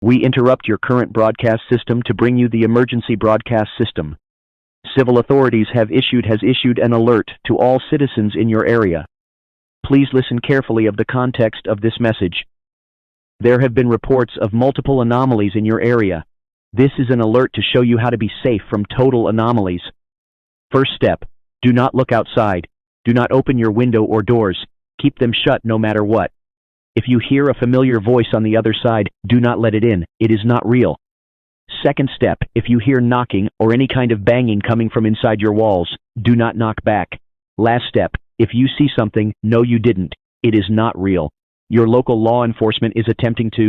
We interrupt your current broadcast system to bring you the emergency broadcast system. Civil authorities has issued an alert to all citizens in your area. Please listen carefully of the context of this message. There have been reports of multiple anomalies in your area. This is an alert to show you how to be safe from total anomalies. First step, do not look outside. Do not open your window or doors. Keep them shut no matter what. If you hear a familiar voice on the other side, do not let it in. It is not real. Second step, if you hear knocking or any kind of banging coming from inside your walls, do not knock back. Last step, if you see something, no you didn't. It is not real. Your local law enforcement is attempting to